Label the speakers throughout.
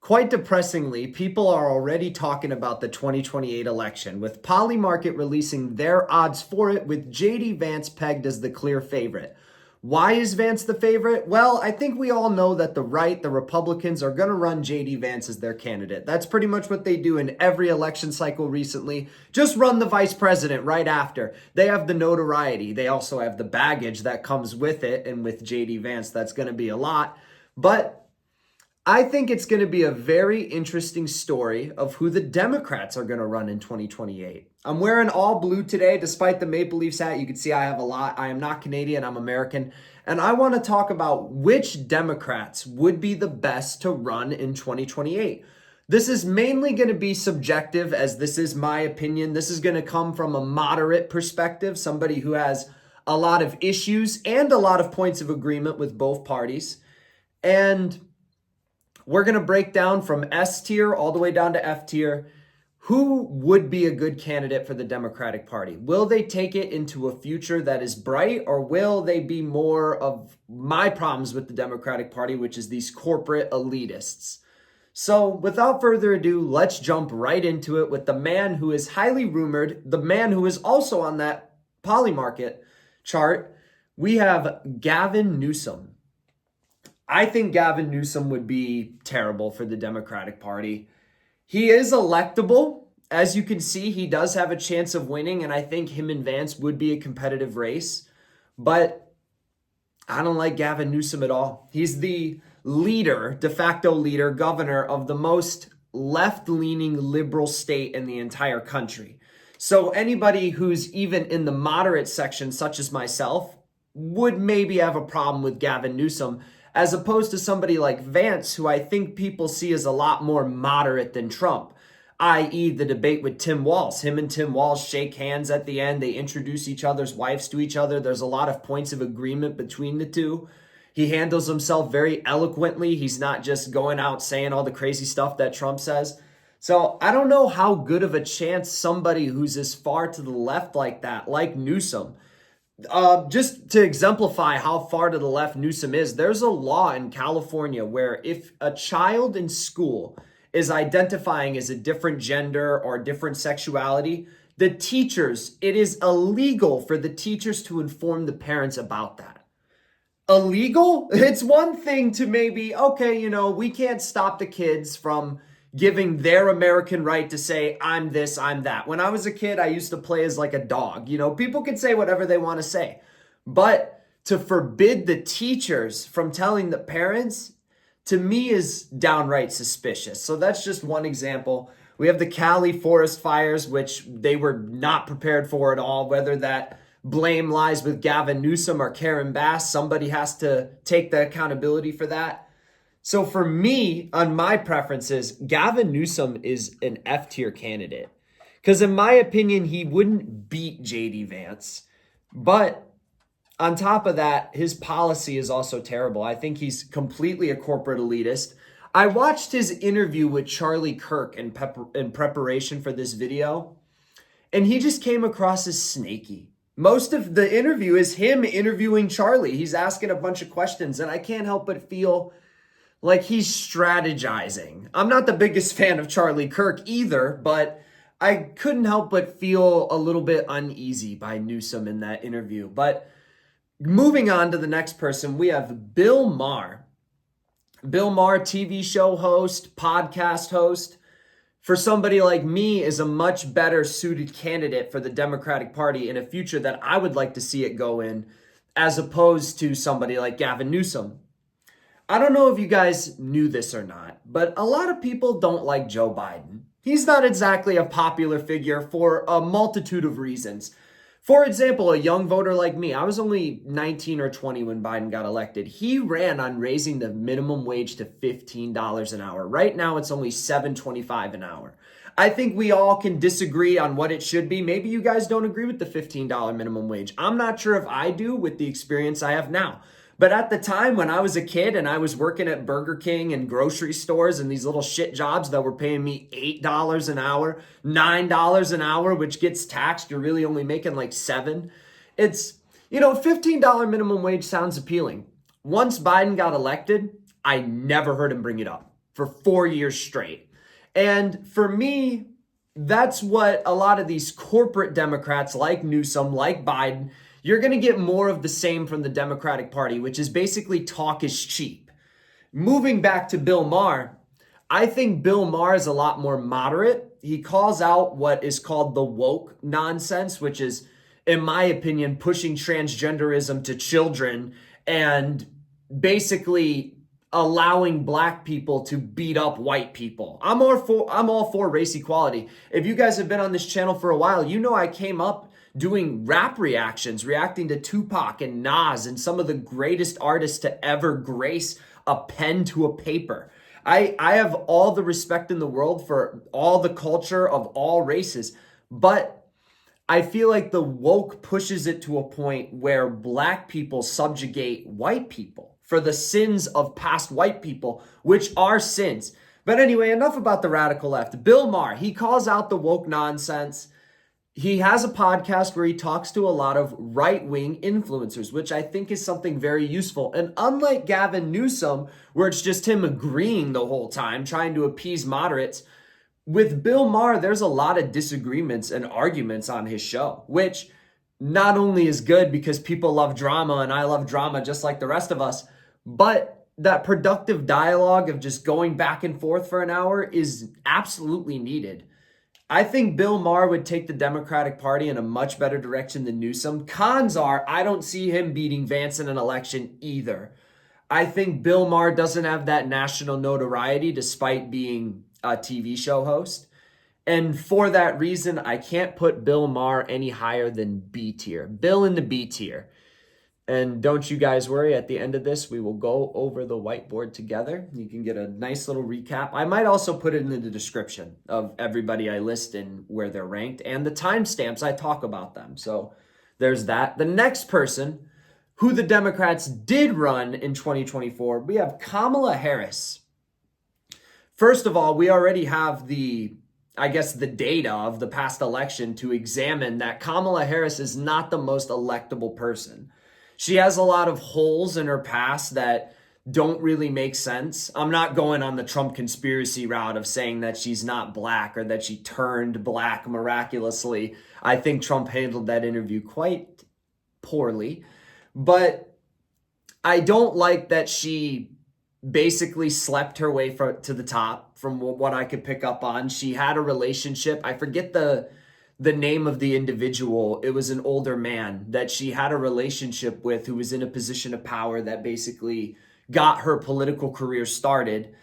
Speaker 1: Quite depressingly, people are already talking about the 2028 election, with Polymarket releasing their odds for it, with JD Vance pegged as the clear favorite. Why is Vance the favorite? Well, I think we all know that the right, the Republicans, are going to run JD Vance as their candidate. That's pretty much what they do in every election cycle recently. Just run the vice president right after. They have the notoriety. They also have the baggage that comes with it, and with JD Vance, that's going to be a lot. But I think it's going to be a very interesting story of who the Democrats are going to run in 2028. I'm wearing all blue today, despite the Maple Leafs hat. You can see I have a lot. I am not Canadian, I'm American. And I want to talk about which Democrats would be the best to run in 2028. This is mainly going to be subjective, as this is my opinion. This is going to come from a moderate perspective, somebody who has a lot of issues and a lot of points of agreement with both parties. And we're going to break down from S tier all the way down to F tier who would be a good candidate for the Democratic Party. Will they take it into a future that is bright, or will they be more of my problems with the Democratic Party, which is these corporate elitists? So without further ado, let's jump right into it with the man who is highly rumored, the man who is also on that Polymarket chart. We have Gavin Newsom. I think Gavin Newsom would be terrible for the Democratic Party. He is electable. As you can see, he does have a chance of winning, and I think him and Vance would be a competitive race. But I don't like Gavin Newsom at all. He's the leader, de facto leader, governor of the most left-leaning liberal state in the entire country. So anybody who's even in the moderate section, such as myself, would maybe have a problem with Gavin Newsom, as opposed to somebody like Vance, who I think people see as a lot more moderate than Trump, i.e. the debate with Tim Walz. Him and Tim Walz shake hands at the end. They introduce each other's wives to each other. There's a lot of points of agreement between the two. He handles himself very eloquently. He's not just going out saying all the crazy stuff that Trump says. So I don't know how good of a chance somebody who's as far to the left like that, like Newsom, just to exemplify how far to the left Newsom is, there's a law in California where if a child in school is identifying as a different gender or different sexuality, it is illegal for the teachers to inform the parents about that. Illegal? It's one thing to maybe, okay, we can't stop the kids from giving their American right to say, I'm this, I'm that. When I was a kid, I used to play as like a dog. People can say whatever they want to say. But to forbid the teachers from telling the parents, to me, is downright suspicious. So that's just one example. We have the Cali forest fires, which they were not prepared for at all. Whether that blame lies with Gavin Newsom or Karen Bass, somebody has to take the accountability for that. So for me, on my preferences, Gavin Newsom is an F-tier candidate. Because in my opinion, he wouldn't beat JD Vance. But on top of that, his policy is also terrible. I think he's completely a corporate elitist. I watched his interview with Charlie Kirk in preparation for this video, and he just came across as snaky. Most of the interview is him interviewing Charlie. He's asking a bunch of questions, and I can't help but feel like he's strategizing. I'm not the biggest fan of Charlie Kirk either, but I couldn't help but feel a little bit uneasy by Newsom in that interview. But moving on to the next person, we have Bill Maher. Bill Maher, TV show host, podcast host, for somebody like me, is a much better suited candidate for the Democratic Party in a future that I would like to see it go in, as opposed to somebody like Gavin Newsom. I don't know if you guys knew this or not, but a lot of people don't like Joe Biden. He's not exactly a popular figure for a multitude of reasons. For example, a young voter like me, I was only 19 or 20 when Biden got elected. He ran on raising the minimum wage to $15 an hour. Right now, it's only $7.25 an hour. I think we all can disagree on what it should be. Maybe you guys don't agree with the $15 minimum wage. I'm not sure if I do with the experience I have now. But at the time when I was a kid and I was working at Burger King and grocery stores and these little shit jobs that were paying me $8 an hour, $9 an hour, which gets taxed, you're really only making like $7. It's, $15 minimum wage sounds appealing. Once Biden got elected, I never heard him bring it up. for 4 years straight. And for me, that's what a lot of these corporate Democrats like Newsom, like Biden, you're going to get more of the same from the Democratic Party, which is basically talk is cheap. Moving back to Bill Maher, I think Bill Maher is a lot more moderate. He calls out what is called the woke nonsense, which is, in my opinion, pushing transgenderism to children and basically allowing black people to beat up white people. I'm all for race equality. If you guys have been on this channel for a while, you know I came up doing rap reactions, reacting to Tupac and Nas and some of the greatest artists to ever grace a pen to a paper. I have all the respect in the world for all the culture of all races, but I feel like the woke pushes it to a point where black people subjugate white people for the sins of past white people, which are sins. But anyway, enough about the radical left. Bill Maher, he calls out the woke nonsense. He has a podcast where he talks to a lot of right-wing influencers, which I think is something very useful. And unlike Gavin Newsom, where it's just him agreeing the whole time, trying to appease moderates, with Bill Maher, there's a lot of disagreements and arguments on his show, which not only is good because people love drama and I love drama just like the rest of us, but that productive dialogue of just going back and forth for an hour is absolutely needed. I think Bill Maher would take the Democratic Party in a much better direction than Newsom. Cons are, I don't see him beating Vance in an election either. I think Bill Maher doesn't have that national notoriety despite being a TV show host. And for that reason, I can't put Bill Maher any higher than B tier. Bill in the B tier. And don't you guys worry, at the end of this, we will go over the whiteboard together. You can get a nice little recap. I might also put it in the description of everybody I list and where they're ranked and the timestamps I talk about them. So there's that. The next person who the Democrats did run in 2024, we have Kamala Harris. First of all, we already have the data of the past election to examine that Kamala Harris is not the most electable person. She has a lot of holes in her past that don't really make sense. I'm not going on the Trump conspiracy route of saying that she's not black or that she turned black miraculously. I think Trump handled that interview quite poorly. But I don't like that she basically slept her way to the top from what I could pick up on. She had a relationship. I forget the name of the individual. It was an older man that she had a relationship with who was in a position of power that basically got her political career started.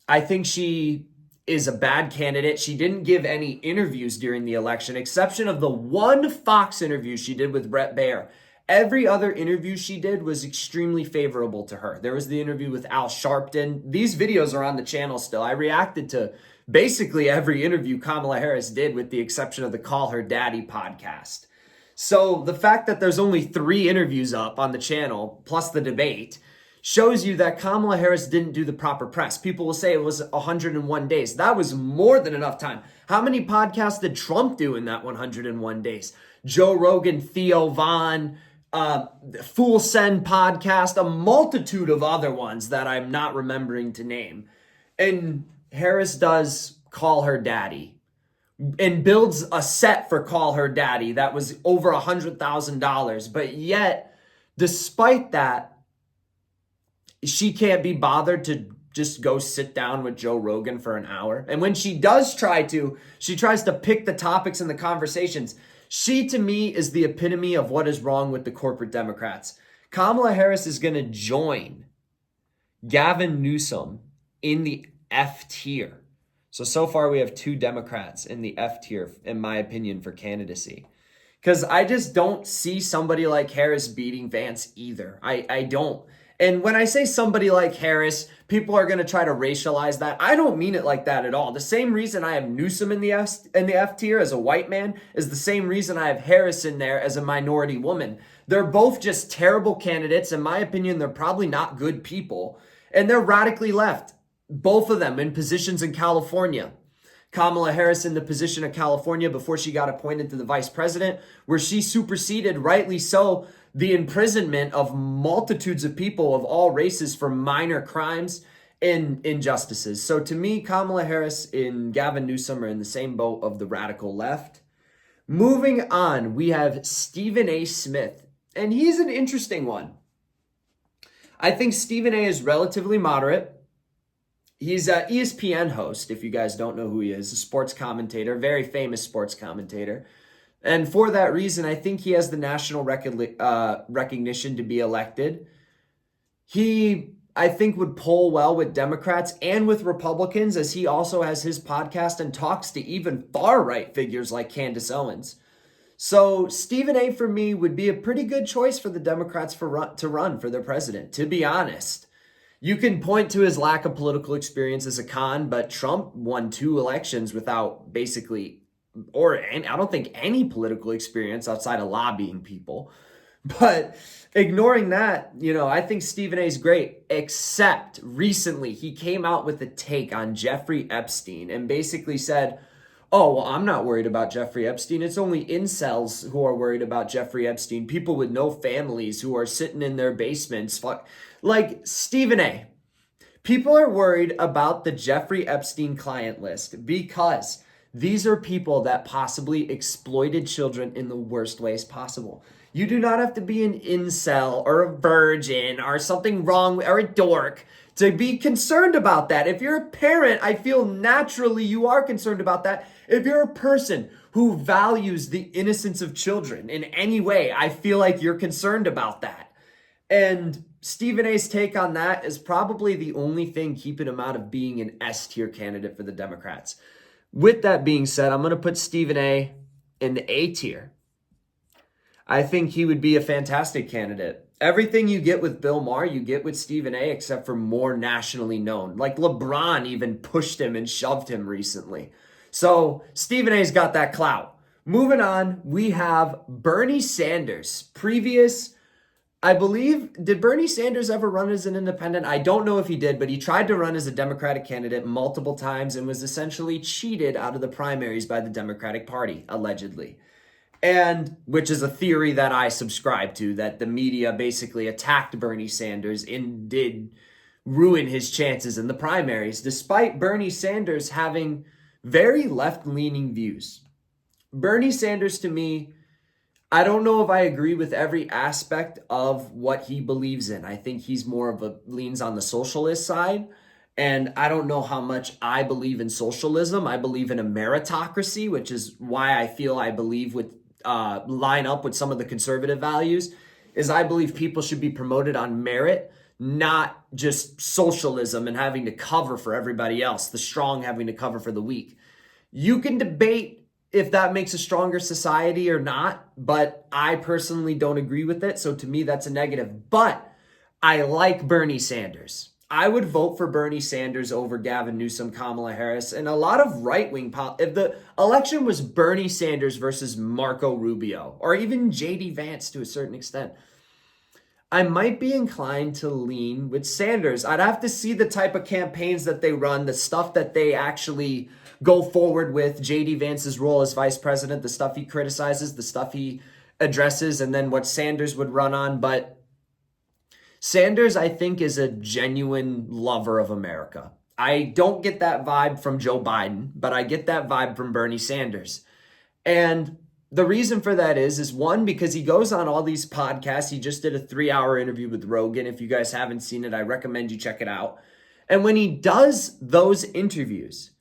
Speaker 1: I think she is a bad candidate. She didn't give any interviews during the election, exception of the one Fox interview she did with Bret Baier. Every other interview she did was extremely favorable to her. There was the interview with Al Sharpton. These videos are on the channel still. I reacted to basically every interview Kamala Harris did with the exception of the Call Her Daddy podcast. So the fact that there's only 3 interviews up on the channel, plus the debate, shows you that Kamala Harris didn't do the proper press. People will say it was 101 days. That was more than enough time. How many podcasts did Trump do in that 101 days? Joe Rogan, Theo Vaughn, Fool Send podcast, a multitude of other ones that I'm not remembering to name. And Harris does Call Her Daddy and builds a set for Call Her Daddy that was over $100,000. But yet, despite that, she can't be bothered to just go sit down with Joe Rogan for an hour. And when she does she tries to pick the topics and the conversations. She, to me, is the epitome of what is wrong with the corporate Democrats. Kamala Harris is going to join Gavin Newsom in the F tier. So far we have 2 Democrats in the F tier, in my opinion, for candidacy. Because I just don't see somebody like Harris beating Vance either. I don't. And when I say somebody like Harris, people are going to try to racialize that. I don't mean it like that at all. The same reason I have Newsom in the F tier as a white man is the same reason I have Harris in there as a minority woman. They're both just terrible candidates. In my opinion, they're probably not good people. And they're radically left. Both of them in positions in California. Kamala Harris in the position of California before she got appointed to the vice president, where she superseded, rightly so, the imprisonment of multitudes of people of all races for minor crimes in injustices. So to me, Kamala Harris and Gavin Newsom are in the same boat of the radical left. Moving on, we have Stephen A. Smith, and he's an interesting one. I think Stephen A. is relatively moderate. He's an ESPN host, if you guys don't know who he is, a sports commentator, very famous sports commentator. And for that reason, I think he has the national recognition to be elected. He, I think, would poll well with Democrats and with Republicans, as he also has his podcast and talks to even far-right figures like Candace Owens. So Stephen A. for me would be a pretty good choice for the Democrats to run for their president, to be honest. You can point to his lack of political experience as a con, but Trump won 2 elections without basically, I don't think any political experience outside of lobbying people. But ignoring that, I think Stephen A. is great, except recently he came out with a take on Jeffrey Epstein and basically said, oh, well, I'm not worried about Jeffrey Epstein. It's only incels who are worried about Jeffrey Epstein. People with no families who are sitting in their basements. Like, Stephen A., people are worried about the Jeffrey Epstein client list because these are people that possibly exploited children in the worst ways possible. You do not have to be an incel or a virgin or something wrong or a dork to be concerned about that. If you're a parent, I feel naturally you are concerned about that. If you're a person who values the innocence of children in any way, I feel like you're concerned about that. And Stephen A.'s take on that is probably the only thing keeping him out of being an S-tier candidate for the Democrats. With that being said, I'm going to put Stephen A. in the A tier. I think he would be a fantastic candidate. Everything you get with Bill Maher, you get with Stephen A., except for more nationally known. Like LeBron even pushed him and shoved him recently. So Stephen A.'s got that clout. Moving on, we have Bernie Sanders. I believe, did Bernie Sanders ever run as an independent? I don't know if he did, but he tried to run as a Democratic candidate multiple times and was essentially cheated out of the primaries by the Democratic Party, allegedly. And which is a theory that I subscribe to, that the media basically attacked Bernie Sanders and did ruin his chances in the primaries, despite Bernie Sanders having very left-leaning views. Bernie Sanders, to me, I don't know if I agree with every aspect of what he believes in. I think he's more of leans on the socialist side. And I don't know how much I believe in socialism. I believe in a meritocracy, which is why I feel I believe line up with some of the conservative values, is I believe people should be promoted on merit, not just socialism and having to cover for everybody else, the strong having to cover for the weak. You can debate if that makes a stronger society or not, but I personally don't agree with it. So to me, that's a negative. But I like Bernie Sanders. I would vote for Bernie Sanders over Gavin Newsom, Kamala Harris, and a lot of right-wing if the election was Bernie Sanders versus Marco Rubio, or even J.D. Vance to a certain extent, I might be inclined to lean with Sanders. I'd have to see the type of campaigns that they run, the stuff that they actually go forward with, J.D. Vance's role as vice president, the stuff he criticizes, the stuff he addresses, and then what Sanders would run on. But Sanders, I think, is a genuine lover of America. I don't get that vibe from Joe Biden, but I get that vibe from Bernie Sanders. And the reason for that is one, because he goes on all these podcasts. He just did a 3-hour interview with Rogan. If you guys haven't seen it, I recommend you check it out. And when he does those interviews,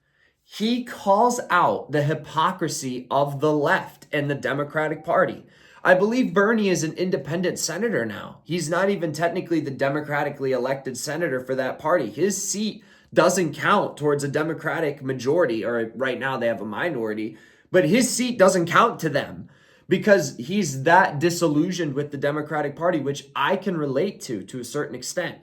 Speaker 1: he calls out the hypocrisy of the left and the Democratic Party. I believe Bernie is an independent senator now. He's not even technically the democratically elected senator for that party. His seat doesn't count towards a Democratic majority, or right now they have a minority, but his seat doesn't count to them because he's that disillusioned with the Democratic Party, which I can relate to a certain extent.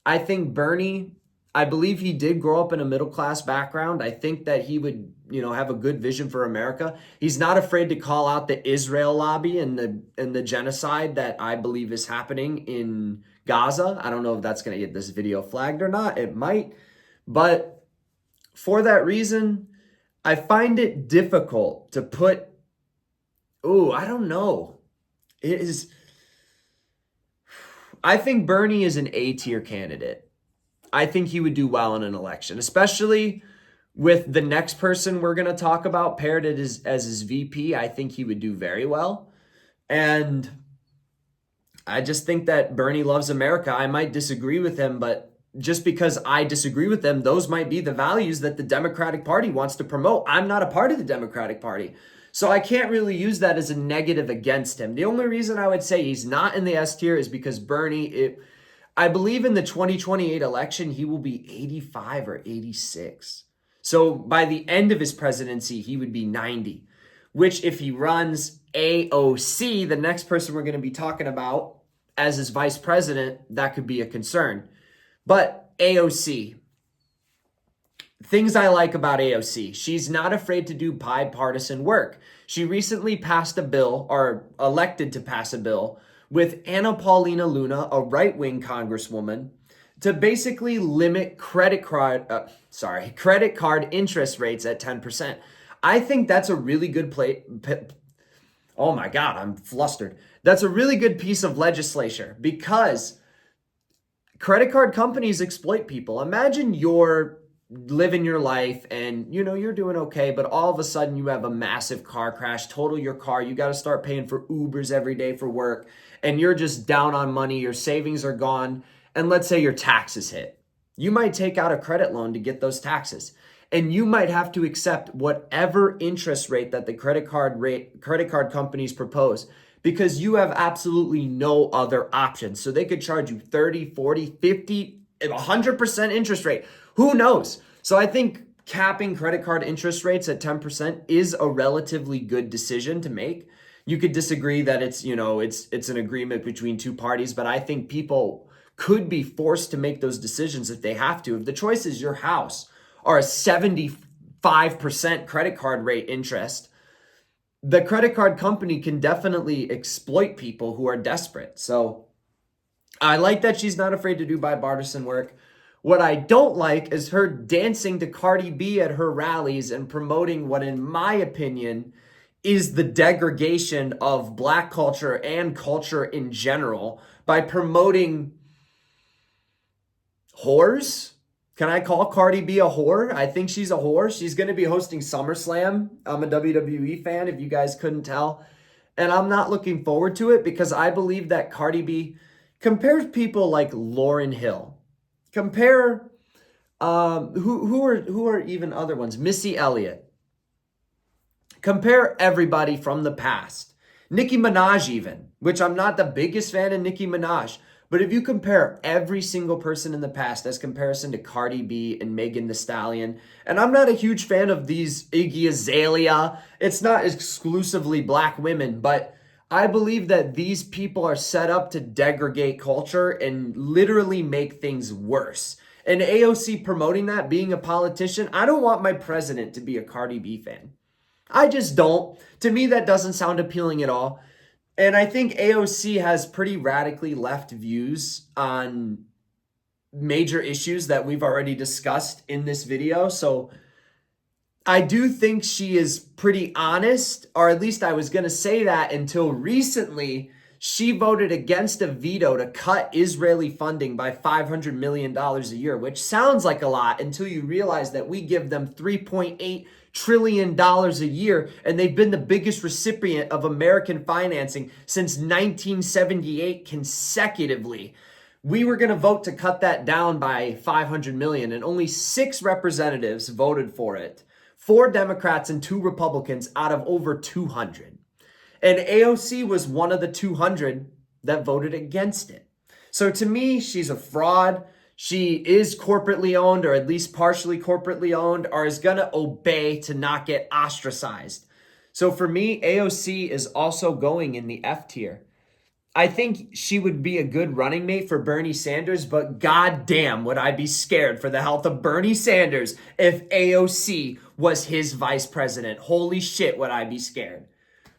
Speaker 1: I think Bernie, I believe he did grow up in a middle-class background. I think that he would, have a good vision for America. He's not afraid to call out the Israel lobby and the genocide that I believe is happening in Gaza. I don't know if that's going to get this video flagged or not. It might. But for that reason, I find it difficult to put, I don't know. I think Bernie is an A-tier candidate. I think he would do well in an election, especially with the next person we're going to talk about paired as his VP. I think he would do very well. And I just think that Bernie loves America. I might disagree with him, but just because I disagree with them, those might be the values that the Democratic Party wants to promote. I'm not a part of the Democratic Party. So I can't really use that as a negative against him. The only reason I would say he's not in the S tier is because Bernie, I believe in the 2028 election, he will be 85 or 86. So by the end of his presidency, he would be 90, which if he runs AOC, the next person we're going to be talking about as his vice president, that could be a concern. But AOC, things I like about AOC. She's not afraid to do bipartisan work. She recently passed a bill, or elected to pass a bill, with Anna Paulina Luna, a right-wing congresswoman, to basically limit credit card interest rates at 10%. I think that's a really good oh my God, I'm flustered. That's a really good piece of legislation because credit card companies exploit people. Imagine you're living your life and you're doing okay, but all of a sudden you have a massive car crash, total your car, you got to start paying for Ubers every day for work, and you're just down on money, your savings are gone, and let's say your taxes hit. You might take out a credit loan to get those taxes, and you might have to accept whatever interest rate that the credit card companies propose, because you have absolutely no other options. So they could charge you 30, 40, 50, 100% interest rate. Who knows? So I think capping credit card interest rates at 10% is a relatively good decision to make. You could disagree that it's an agreement between two parties, but I think people could be forced to make those decisions if they have to. If the choice is your house or a 75% credit card rate interest, the credit card company can definitely exploit people who are desperate. So I like that she's not afraid to do bipartisan work. What I don't like is her dancing to Cardi B at her rallies and promoting what, in my opinion, is the degradation of Black culture and culture in general by promoting whores. Can I call Cardi B a whore? I think she's a whore. She's going to be hosting SummerSlam. I'm a WWE fan, if you guys couldn't tell. And I'm not looking forward to it because I believe that Cardi B compares people like Lauryn Hill. Compare who are even other ones? Missy Elliott. Compare everybody from the past. Nicki Minaj even, which I'm not the biggest fan of Nicki Minaj. But if you compare every single person in the past as comparison to Cardi B and Megan Thee Stallion, and I'm not a huge fan of these Iggy Azalea, it's not exclusively Black women, but I believe that these people are set up to degrade culture and literally make things worse. And AOC promoting that, being a politician, I don't want my president to be a Cardi B fan. I just don't. To me, that doesn't sound appealing at all. And I think AOC has pretty radically left views on major issues that we've already discussed in this video. So I do think she is pretty honest, or at least I was going to say that until recently. She voted against a veto to cut Israeli funding by $500 million a year, which sounds like a lot until you realize that we give them $3.8 trillion a year, and they've been the biggest recipient of American financing since 1978 consecutively. We were going to vote to cut that down by $500 million, and only 6 representatives voted for it. 4 Democrats and 2 Republicans out of over 200. And AOC was one of the 200 that voted against it. So to me, she's a fraud. She is corporately owned, or at least partially corporately owned, or is going to obey to not get ostracized. So for me, AOC is also going in the F tier. I think she would be a good running mate for Bernie Sanders, but goddamn would I be scared for the health of Bernie Sanders if AOC was his vice president. Holy shit, would I be scared.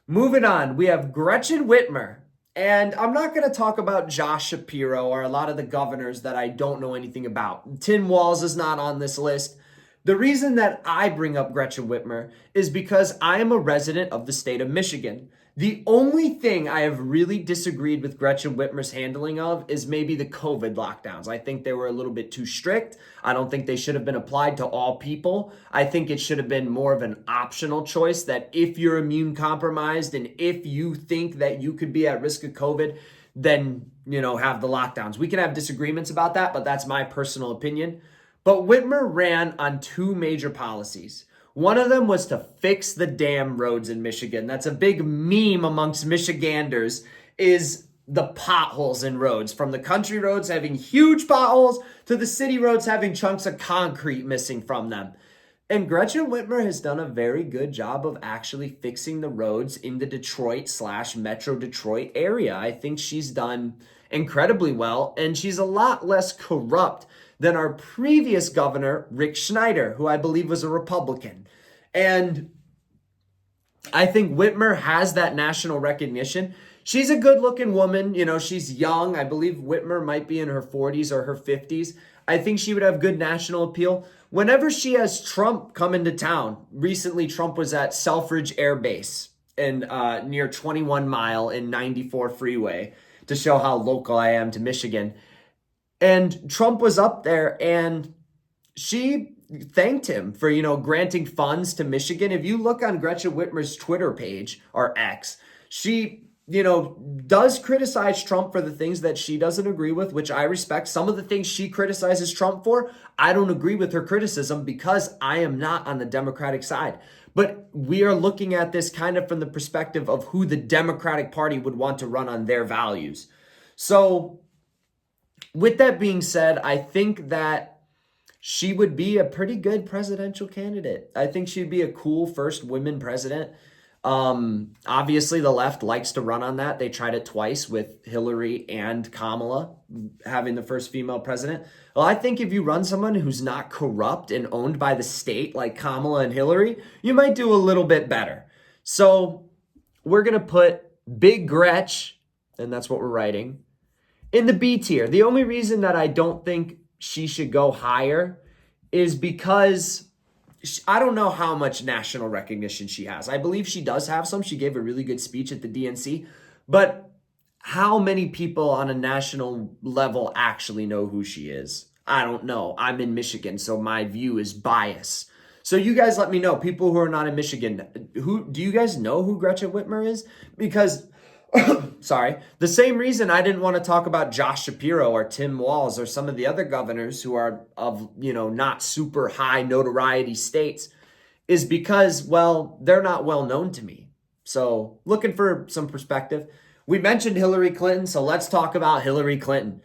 Speaker 1: Moving on, we have Gretchen Whitmer. And I'm not going to talk about Josh Shapiro or a lot of the governors that I don't know anything about. Tim Walz is not on this list. The reason that I bring up Gretchen Whitmer is because I am a resident of the state of Michigan. The only thing I have really disagreed with Gretchen Whitmer's handling of is maybe the COVID lockdowns. I think they were a little bit too strict. I don't think they should have been applied to all people. I think it should have been more of an optional choice that if you're immune compromised and if you think that you could be at risk of COVID, then, have the lockdowns. We can have disagreements about that, but that's my personal opinion. But Whitmer ran on two major policies. One of them was to fix the damn roads in Michigan. That's a big meme amongst Michiganders, is the potholes in roads. From the country roads having huge potholes to the city roads having chunks of concrete missing from them. And Gretchen Whitmer has done a very good job of actually fixing the roads in the Detroit/Metro Detroit area. I think she's done incredibly well, and she's a lot less corrupt than our previous governor, Rick Schneider, who I believe was a Republican. And I think Whitmer has that national recognition. She's a good-looking woman. She's young. I believe Whitmer might be in her 40s or her 50s. I think she would have good national appeal. Whenever she has Trump come into town, recently Trump was at Selfridge Air Base in near 21 Mile in 94 Freeway to show how local I am to Michigan. And Trump was up there and she thanked him for, granting funds to Michigan. If you look on Gretchen Whitmer's Twitter page or X, she, does criticize Trump for the things that she doesn't agree with, which I respect. Some of the things she criticizes Trump for, I don't agree with her criticism because I am not on the Democratic side. But we are looking at this kind of from the perspective of who the Democratic Party would want to run on their values. So with that being said, I think that she would be a pretty good presidential candidate. I think she'd be a cool first woman president. Obviously, the left likes to run on that. They tried it twice with Hilary and Kamala having the first female president. Well, I think if you run someone who's not corrupt and owned by the state like Kamala and Hilary, you might do a little bit better. So we're going to put Big Gretch, and that's what we're writing, in the B tier. The only reason that I don't think she should go higher is because I don't know how much national recognition she has. I believe she does have some. She gave a really good speech at the DNC. But how many people on a national level actually know who she is? I don't know. I'm in Michigan, so my view is biased. So you guys let me know, people who are not in Michigan, do you guys know who Gretchen Whitmer is? Because sorry, the same reason I didn't want to talk about Josh Shapiro or Tim Walz or some of the other governors who are of, not super high notoriety states is because, well, they're not well known to me. So looking for some perspective. We mentioned Hilary Clinton, so let's talk about Hilary Clinton.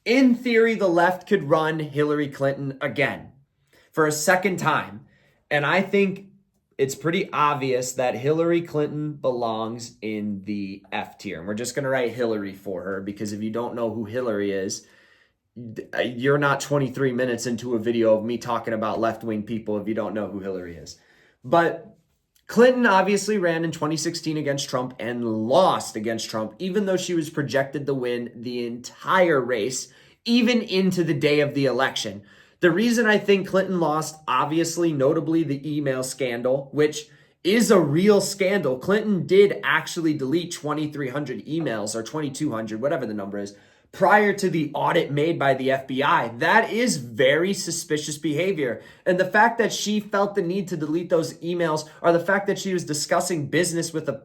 Speaker 1: In theory, the left could run Hilary Clinton again for a second time. And I think it's pretty obvious that Hilary Clinton belongs in the F tier. And we're just going to write Hillary for her because if you don't know who Hillary is, you're not 23 minutes into a video of me talking about left-wing people if you don't know who Hillary is. But Clinton obviously ran in 2016 against Trump and lost against Trump, even though she was projected to win the entire race, even into the day of the election. The reason I think Clinton lost, obviously, notably the email scandal, which is a real scandal. Clinton did actually delete 2,300 emails or 2,200, whatever the number is, prior to the audit made by the FBI. That is very suspicious behavior. And the fact that she felt the need to delete those emails, or the fact that she was discussing business with a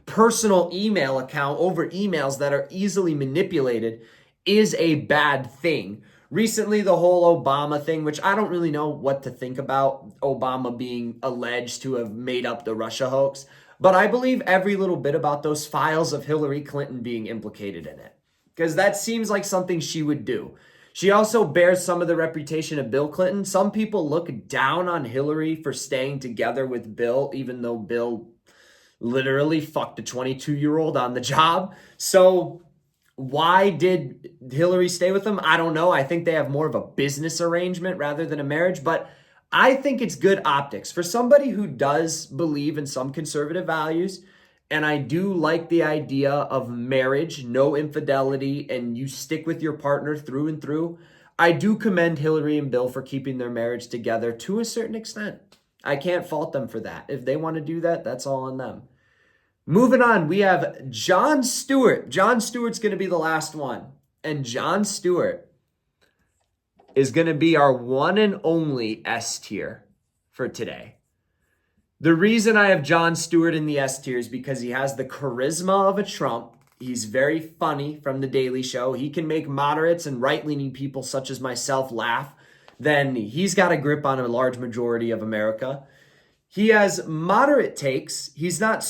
Speaker 1: personal email account over emails that are easily manipulated, is a bad thing. Recently, the whole Obama thing, which I don't really know what to think about, Obama being alleged to have made up the Russia hoax, but I believe every little bit about those files of Hillary Clinton being implicated in it, because that seems like something she would do. She also bears some of the reputation of Bill Clinton. Some people look down on Hillary for staying together with Bill, even though Bill literally fucked a 22-year-old on the job. So why did Hillary stay with him? I don't know. I think they have more of a business arrangement rather than a marriage, but I think it's good optics for somebody who does believe in some conservative values. And I do like the idea of marriage, no infidelity, and you stick with your partner through and through. I do commend Hillary and Bill for keeping their marriage together to a certain extent. I can't fault them for that. If they want to do that, that's all on them. Moving on, we have Jon Stewart. Jon Stewart's going to be the last one. And Jon Stewart is going to be our one and only S tier for today. The reason I have Jon Stewart in the S tier is because he has the charisma of a Trump. He's very funny from The Daily Show. He can make moderates and right-leaning people such as myself laugh. Then he's got a grip on a large majority of America. He has moderate takes. He's not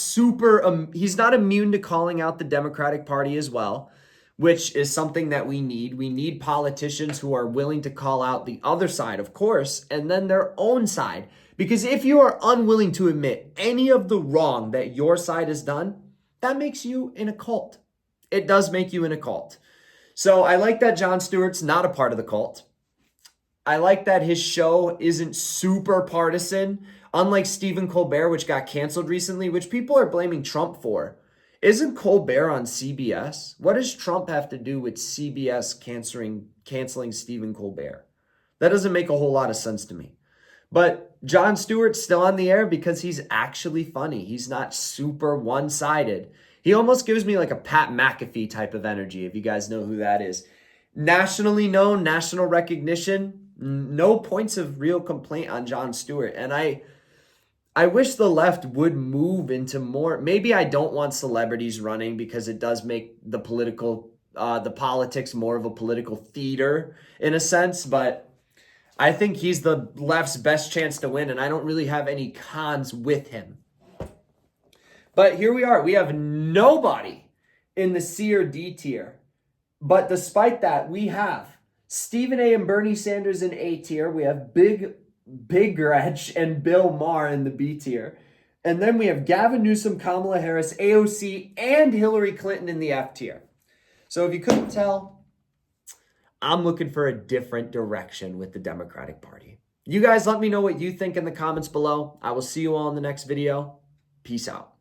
Speaker 1: immune to calling out the Democratic Party as well, which is something that we need. We need politicians who are willing to call out the other side, of course, and then their own side. Because if you are unwilling to admit any of the wrong that your side has done, that makes you in a cult. It does make you in a cult. So I like that Jon Stewart's not a part of the cult. I like that his show isn't super partisan, unlike Stephen Colbert, which got canceled recently, which people are blaming Trump for. Isn't Colbert on CBS? What does Trump have to do with CBS canceling Stephen Colbert? That doesn't make a whole lot of sense to me. But Jon Stewart's still on the air because he's actually funny. He's not super one-sided. He almost gives me like a Pat McAfee type of energy, if you guys know who that is. Nationally known, national recognition, no points of real complaint on Jon Stewart. And I wish the left would move into more. Maybe I don't want celebrities running because it does make the politics more of a political theater in a sense, but I think he's the left's best chance to win, and I don't really have any cons with him. But here we are. We have nobody in the C or D tier. But despite that, we have Stephen A. and Bernie Sanders in A tier. We have Big Gretch and Bill Maher in the B tier. And then we have Gavin Newsom, Kamala Harris, AOC, and Hilary Clinton in the F tier. So if you couldn't tell, I'm looking for a different direction with the Democratic Party. You guys let me know what you think in the comments below. I will see you all in the next video. Peace out.